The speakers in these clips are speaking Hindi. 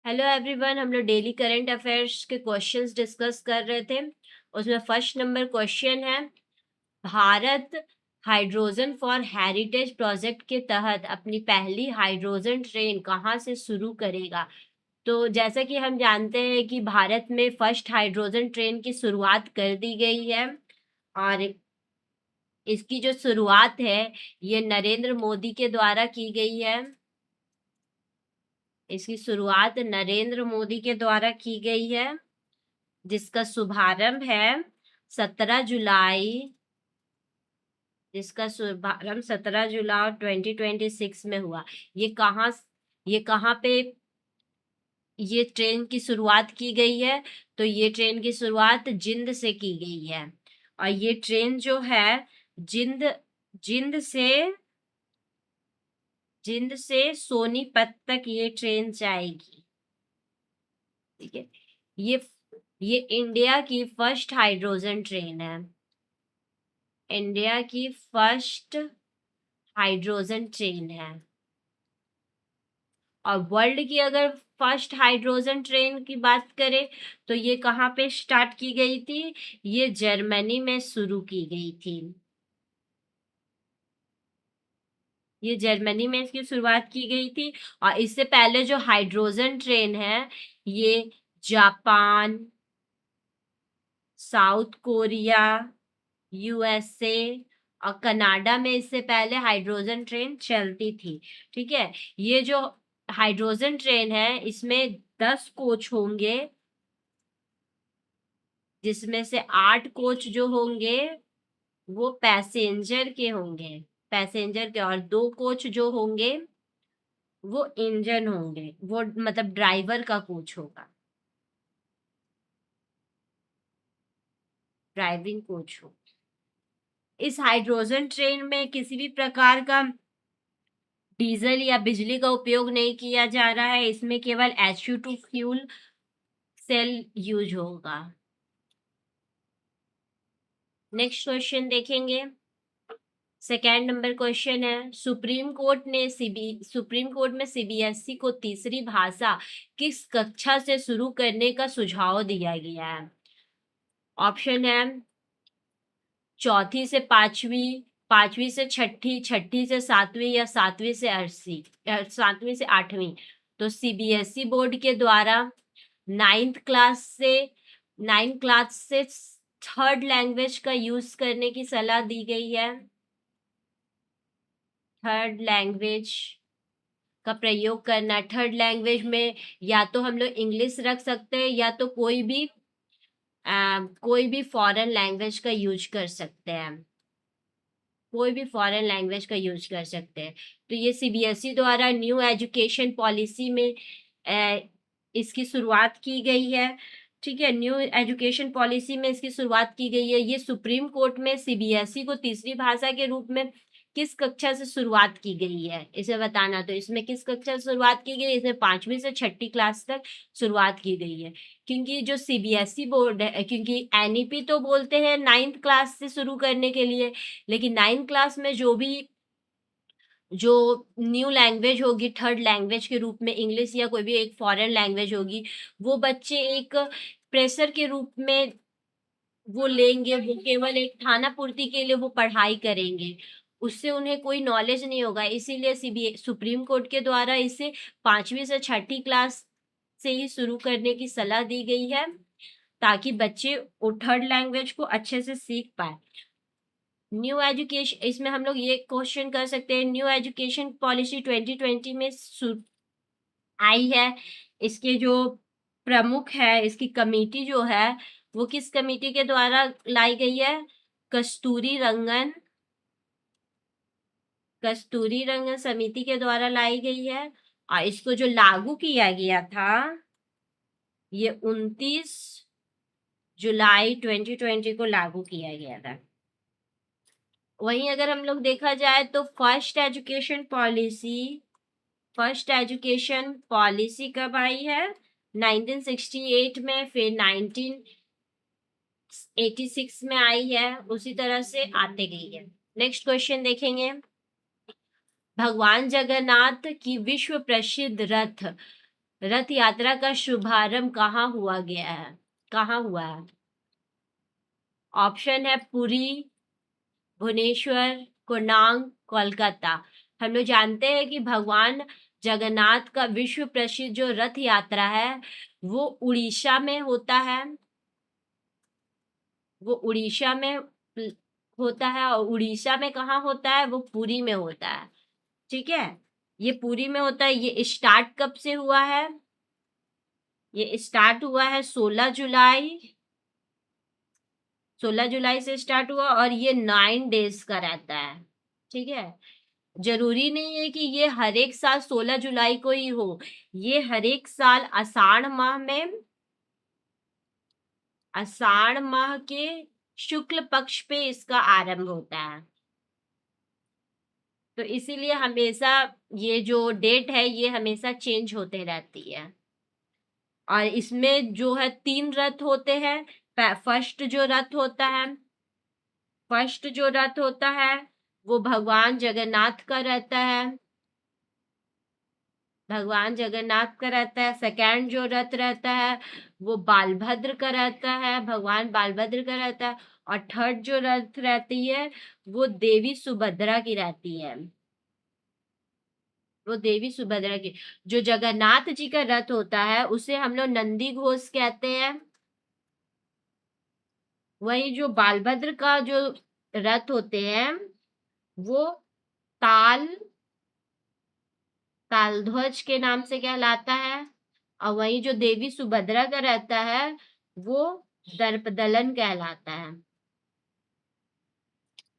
हेलो एवरीवन, हम लोग डेली करंट अफेयर्स के क्वेश्चंस डिस्कस कर रहे थे। उसमें फर्स्ट नंबर क्वेश्चन है, Bharat hydrogen for heritage project के तहत अपनी पहली हाइड्रोजन ट्रेन कहाँ से शुरू करेगा। तो जैसा कि हम जानते हैं कि भारत में फर्स्ट हाइड्रोजन ट्रेन की शुरुआत कर दी गई है और इसकी जो शुरुआत है ये नरेंद्र मोदी के द्वारा की गई है। इसकी शुरुआत नरेंद्र मोदी के द्वारा की गई है, जिसका शुभारंभ है 17 जुलाई, जिसका शुभारंभ 17 जुलाई 2026 में हुआ। ये कहाँ पे ये ट्रेन की शुरुआत की गई है? तो ये ट्रेन की शुरुआत जिंद से की गई है और ये ट्रेन जो है जिंद जिंद से जिंद से सोनीपत तक ये ट्रेन जाएगी। ठीक है, ये ये इंडिया की फर्स्ट हाइड्रोजन ट्रेन है। इंडिया की फर्स्ट हाइड्रोजन ट्रेन है। और वर्ल्ड की अगर फर्स्ट हाइड्रोजन ट्रेन की बात करें तो ये कहाँ पे स्टार्ट की गई थी? ये जर्मनी में शुरू की गई थी। ये जर्मनी में इसकी शुरुआत की गई थी और इससे पहले जो हाइड्रोजन ट्रेन है ये जापान, साउथ कोरिया, यूएसए और कनाडा में इससे पहले हाइड्रोजन ट्रेन चलती थी। ठीक है, ये जो हाइड्रोजन ट्रेन है इसमें 10 कोच होंगे, जिसमें से 8 कोच जो होंगे वो पैसेंजर के होंगे, और 2 कोच जो होंगे वो इंजन होंगे, वो मतलब ड्राइवर का कोच होगा, ड्राइविंग कोच हो। इस हाइड्रोजन ट्रेन में किसी भी प्रकार का डीजल या बिजली का उपयोग नहीं किया जा रहा है, इसमें केवल HU2 फ्यूल सेल यूज होगा। नेक्स्ट क्वेश्चन देखेंगे। सेकेंड नंबर क्वेश्चन है, सुप्रीम कोर्ट में CBSE को तीसरी भाषा किस कक्षा से शुरू करने का सुझाव दिया गया है? ऑप्शन है चौथी से पांचवी, पांचवी से छठी, छठी से सातवीं या सातवीं से आठवीं। तो CBSE बोर्ड के द्वारा नाइन्थ क्लास से थर्ड लैंग्वेज का यूज करने की सलाह दी गई है। थर्ड लैंग्वेज का प्रयोग करना, थर्ड लैंग्वेज में या तो हम लोग इंग्लिश रख सकते हैं या तो कोई भी फॉरेन लैंग्वेज का यूज कर सकते हैं, कोई भी फॉरेन लैंग्वेज का यूज कर सकते हैं। तो ये CBSE द्वारा न्यू एजुकेशन पॉलिसी में इसकी शुरुआत की गई है। ठीक है, न्यू एजुकेशन पॉलिसी में इसकी शुरुआत की गई है। ये सुप्रीम कोर्ट में CBSE को तीसरी भाषा के रूप में किस कक्षा से शुरुआत की गई है इसे बताना। तो इसमें किस कक्षा से शुरुआत की गई? इसमें पांचवी से छठी क्लास तक शुरुआत की गई है। क्योंकि जो CBSE बोर्ड है, क्योंकि NEP तो बोलते हैं 9th क्लास से शुरू करने के लिए, लेकिन 9th क्लास में जो न्यू लैंग्वेज होगी थर्ड लैंग्वेज के रूप में, इंग्लिश या कोई भी एक फॉरेन लैंग्वेज होगी, वो बच्चे एक प्रेशर के रूप में वो लेंगे, वो केवल एक खाना पूर्ति के लिए वो पढ़ाई करेंगे, उससे उन्हें कोई नॉलेज नहीं होगा। इसीलिए सुप्रीम कोर्ट के द्वारा इसे पांचवी से छठी क्लास से ही शुरू करने की सलाह दी गई है, ताकि बच्चे थर्ड लैंग्वेज को अच्छे से सीख पाए। न्यू एजुकेशन, इसमें हम लोग ये क्वेश्चन कर सकते हैं, न्यू एजुकेशन पॉलिसी 2020 में आई है। इसके जो प्रमुख है, इसकी कमेटी जो है वो किस कमेटी के द्वारा लाई गई है? कस्तूरी रंगन समिति के द्वारा लाई गई है। और इसको जो लागू किया गया था ये 29 जुलाई 2020 को लागू किया गया था। वहीं अगर हम लोग देखा जाए तो फर्स्ट एजुकेशन पॉलिसी कब आई है? 1968 में, फिर 1986 में आई है, उसी तरह से आते गई है। नेक्स्ट क्वेश्चन देखेंगे। भगवान जगन्नाथ की विश्व प्रसिद्ध रथ रथ यात्रा का शुभारंभ कहाँ हुआ गया है, कहाँ हुआ है? ऑप्शन है पुरी, भुवनेश्वर, कोणार्क, कोलकाता। हम लोग जानते हैं कि भगवान जगन्नाथ का विश्व प्रसिद्ध जो रथ यात्रा है वो उड़ीसा में होता है, वो उड़ीसा में होता है। और उड़ीसा में कहाँ होता है? वो पुरी में होता है। ठीक है, ये पुरी में होता है। ये स्टार्ट कब से हुआ है? ये स्टार्ट हुआ है 16 जुलाई, 16 जुलाई से स्टार्ट हुआ और ये 9 डेज का रहता है। ठीक है, जरूरी नहीं है कि ये हर एक साल 16 जुलाई को ही हो, ये हर एक साल आषाढ़ माह के शुक्ल पक्ष पे इसका आरंभ होता है। तो इसीलिए हमेशा ये जो डेट है ये हमेशा चेंज होते रहती है। और इसमें जो है 3 रथ होते हैं। फर्स्ट जो रथ होता है वो भगवान जगन्नाथ का रहता है, भगवान जगन्नाथ का रहता है। सेकंड जो रथ रहता है वो बालभद्र का रहता है, भगवान बालभद्र का रहता है। और थर्ड जो रथ रहती है वो देवी सुभद्रा की रहती है, वो देवी सुभद्रा की। जो जगन्नाथ जी का रथ होता है उसे हम लोग नंदी घोष कहते हैं। वही जो बालभद्र का जो रथ होते हैं वो ताल तालध्वज के नाम से कहलाता है। और वही जो देवी सुभद्रा का रहता है वो दर्पदलन कहलाता है।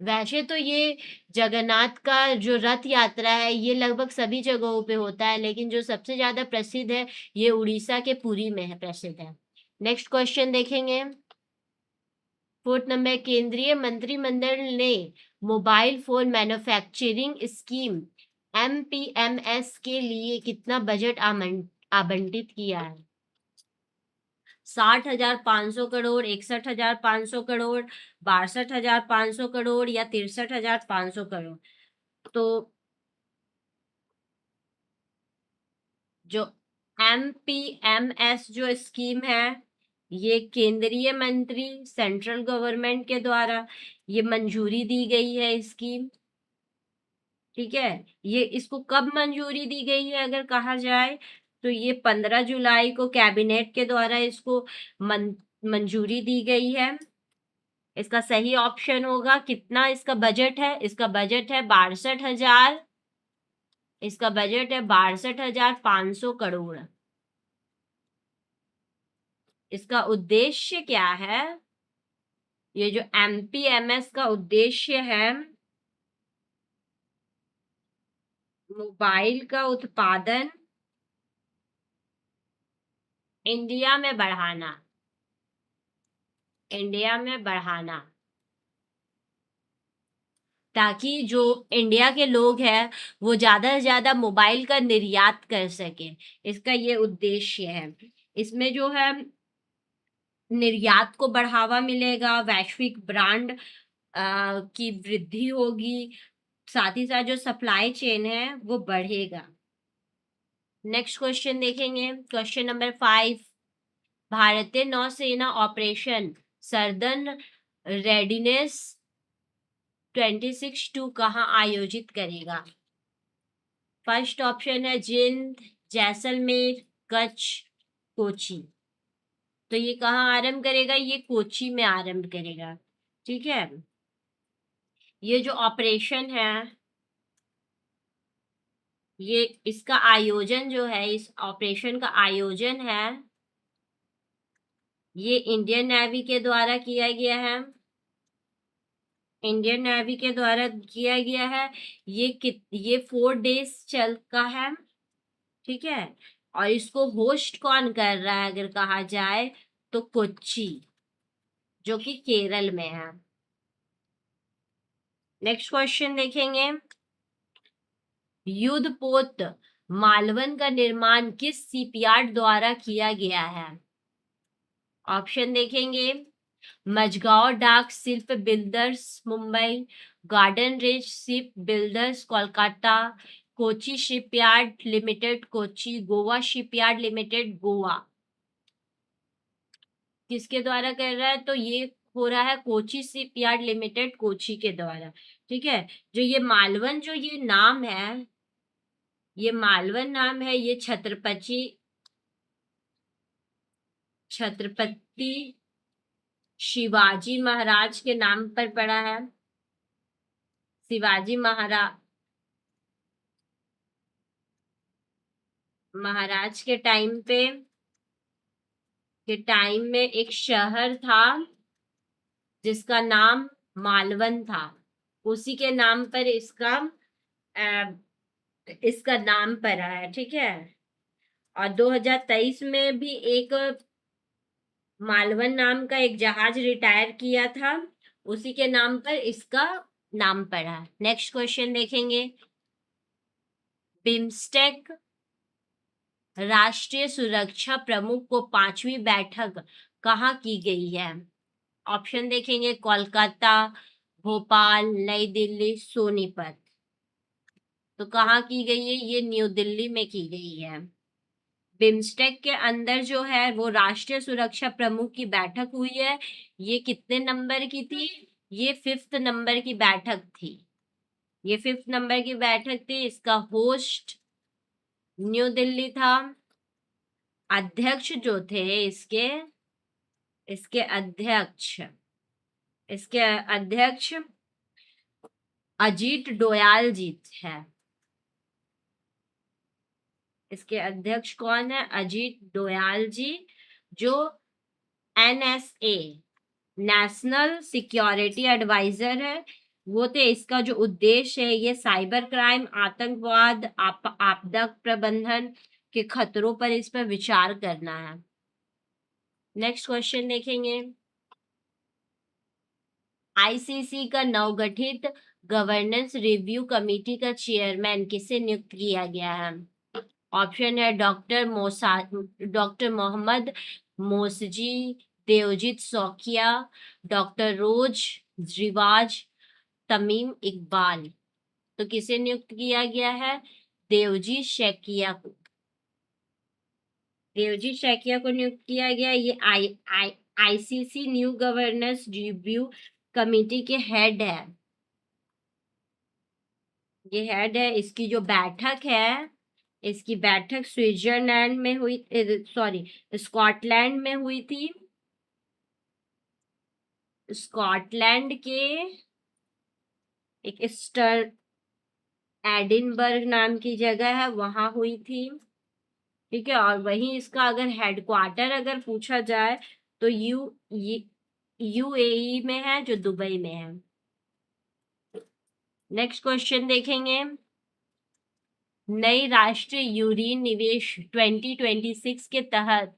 वैसे तो ये जगन्नाथ का जो रथ यात्रा है ये लगभग सभी जगहों पे होता है, लेकिन जो सबसे ज्यादा प्रसिद्ध है ये उड़ीसा के पुरी में है, प्रसिद्ध है। नेक्स्ट क्वेश्चन देखेंगे। फोर्थ नंबर, केंद्रीय मंत्रिमंडल ने mobile phone manufacturing scheme MPMS के लिए कितना बजट आवंटित किया है? 60,500 करोड़, 61,500 करोड़, 62,500 करोड़ या 63,500 करोड़? तो जो MPMS जो स्कीम है ये केंद्रीय मंत्री सेंट्रल गवर्नमेंट के द्वारा ये मंजूरी दी गई है स्कीम। ठीक है, ये इसको कब मंजूरी दी गई है अगर कहा जाए तो ये 15 जुलाई को कैबिनेट के द्वारा इसको मंजूरी दी गई है। इसका सही ऑप्शन होगा, कितना इसका बजट है? इसका बजट है 62,000, इसका बजट है 62,500 करोड़। इसका उद्देश्य क्या है? ये जो MPMS का उद्देश्य है मोबाइल का उत्पादन इंडिया में बढ़ाना, इंडिया में बढ़ाना, ताकि जो इंडिया के लोग हैं वो ज्यादा से ज्यादा मोबाइल का निर्यात कर सके। इसका ये उद्देश्य है। इसमें जो है निर्यात को बढ़ावा मिलेगा, वैश्विक ब्रांड की वृद्धि होगी, साथ ही साथ जो सप्लाई चेन है वो बढ़ेगा। नेक्स्ट क्वेश्चन देखेंगे, क्वेश्चन नंबर 5। भारतीय नौसेना ऑपरेशन सर्दर्न रेडिनेस 26/2 कहाँ आयोजित करेगा? फर्स्ट ऑप्शन है जिंद, जैसलमेर, कच्छ, कोची। तो ये कहाँ आरंभ करेगा? ये कोची में आरंभ करेगा। ठीक है, ये जो ऑपरेशन है ये इसका आयोजन जो है, इस ऑपरेशन का आयोजन है ये इंडियन नेवी के द्वारा किया गया है, इंडियन नेवी के द्वारा किया गया है। ये 4 डेज चल का है। ठीक है, और इसको होस्ट कौन कर रहा है अगर कहा जाए तो कोच्चि, जो कि केरल में है। नेक्स्ट क्वेश्चन देखेंगे, युद्धपोत मालवन का निर्माण किस शिपयार्ड द्वारा किया गया है? ऑप्शन देखेंगे, मझगांव डाक ship builders Mumbai, garden rich ship builders Kolkata, Kochi shipyard limited Kochi, Goa shipyard limited Goa, किसके द्वारा कर रहा है? तो ये हो रहा है कोची शिपयार्ड लिमिटेड कोची के द्वारा। ठीक है, जो ये मालवन जो ये नाम है, ये मालवन नाम है, ये छत्रपति शिवाजी महाराज के नाम पर पड़ा है। शिवाजी महाराज के टाइम में एक शहर था जिसका नाम मालवन था, उसी के नाम पर इसका नाम पड़ा है। ठीक है, और 2023 में भी एक मालवन नाम का एक जहाज रिटायर किया था, उसी के नाम पर इसका नाम पड़ा है। नेक्स्ट क्वेश्चन देखेंगे, बिम्स्टेक राष्ट्रीय सुरक्षा प्रमुख को 5वीं बैठक कहाँ की गई है? ऑप्शन देखेंगे, कोलकाता, भोपाल, नई दिल्ली, सोनीपत। तो कहाँ की गई है? ये न्यू दिल्ली में की गई है। बिम्स्टेक के अंदर जो है वो राष्ट्रीय सुरक्षा प्रमुख की बैठक हुई है। ये कितने नंबर की थी? ये 5th नंबर की बैठक थी। ये 5th नंबर की बैठक थी। इसका होस्ट न्यू दिल्ली था। अध्यक्ष जो थे इसके अध्यक्ष अजीत डोयाल जी है। इसके अध्यक्ष कौन है? अजीत डोयाल जी, जो NSA नेशनल सिक्योरिटी एडवाइजर है, वो थे। इसका जो उद्देश्य है, ये साइबर क्राइम, आतंकवाद, आपदा प्रबंधन के खतरों पर इस पर विचार करना है। नेक्स्ट क्वेश्चन देखेंगे, ICC का नवगठित गवर्नेंस रिव्यू कमेटी का चेयरमैन किसे नियुक्त किया गया है? ऑप्शन है डॉक्टर मोहम्मद मोसजी, देवजीत सौकिया, डॉक्टर रोज रिवाज, तमीम इकबाल। तो किसे नियुक्त किया गया है? देवजी शैकिया को। देवजी शैकिया को नियुक्त किया गया। ये ICC new governance review committee के हेड है। ये हेड है। इसकी जो बैठक है, इसकी बैठक स्विट्जरलैंड में हुई, सॉरी, स्कॉटलैंड में हुई थी। स्कॉटलैंड के एक एडिनबर्ग नाम की जगह है, वहां हुई थी। ठीक है, और वहीं इसका अगर हेडक्वार्टर अगर पूछा जाए तो UAE में है, जो दुबई में है। नेक्स्ट क्वेश्चन देखेंगे, नई राष्ट्रीय यूरेन निवेश 2026 के तहत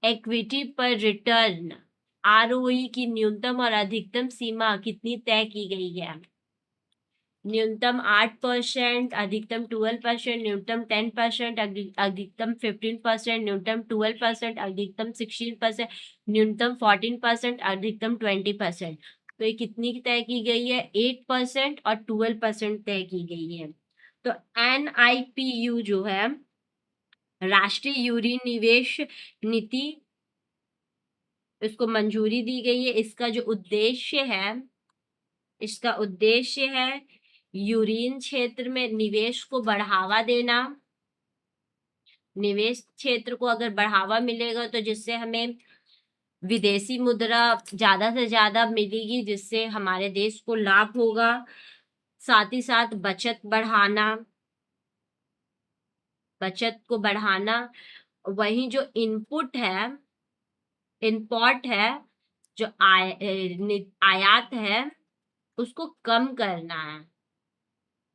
इक्विटी पर रिटर्न ROE की न्यूनतम और अधिकतम सीमा कितनी तय की गई है? न्यूनतम 8%, अधिकतम 12%, न्यूनतम 10%, अधिकतम 15%, न्यूनतम 12%, अधिकतम 16%, न्यूनतम 14%, अधिकतम 20%। तो ये कितनी तय की गई है? 8% और 12% तय की गई है। तो NIPU जो है, राष्ट्रीय यूरेन निवेश नीति, इसको मंजूरी दी गई है। इसका उद्देश्य है यूरेन क्षेत्र में निवेश को बढ़ावा देना। निवेश क्षेत्र को अगर बढ़ावा मिलेगा तो जिससे हमें विदेशी मुद्रा ज्यादा से ज्यादा मिलेगी, जिससे हमारे देश को लाभ होगा। साथ ही साथ बचत को बढ़ाना। वहीं जो इम्पोर्ट है, जो आयात है, उसको कम करना है।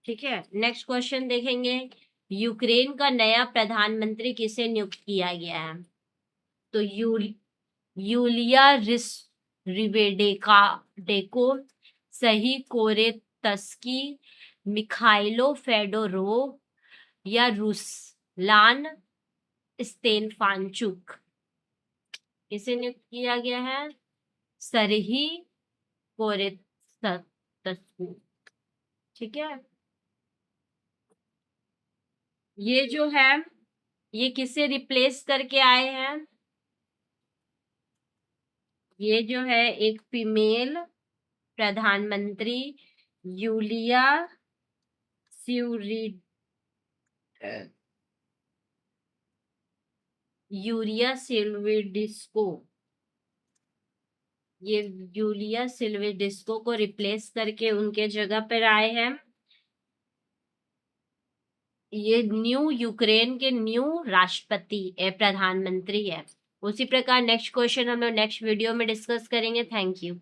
ठीक है, नेक्स्ट क्वेश्चन देखेंगे, यूक्रेन का नया प्रधानमंत्री किसे नियुक्त किया गया है? तो यूलिया रिवेडेको, सही कोरेत्स्की, मिखाइलो फेडोरोव या रुसलान स्टेफानचुक। किसे नियुक्त किया गया है? सरही कोरेत्स्की। ठीक है, ये जो है ये किसे रिप्लेस करके आए हैं? ये जो है एक फीमेल प्रधानमंत्री यूलिया स्यूरिड यूरिया सिल्विडिस्को, ये यूलिया सिल्विडिस्को को रिप्लेस करके उनके जगह पर आए हैं। ये न्यू यूक्रेन के न्यू राष्ट्रपति प्रधानमंत्री है। उसी प्रकार नेक्स्ट क्वेश्चन हम लोग नेक्स्ट वीडियो में डिस्कस करेंगे। Thank you.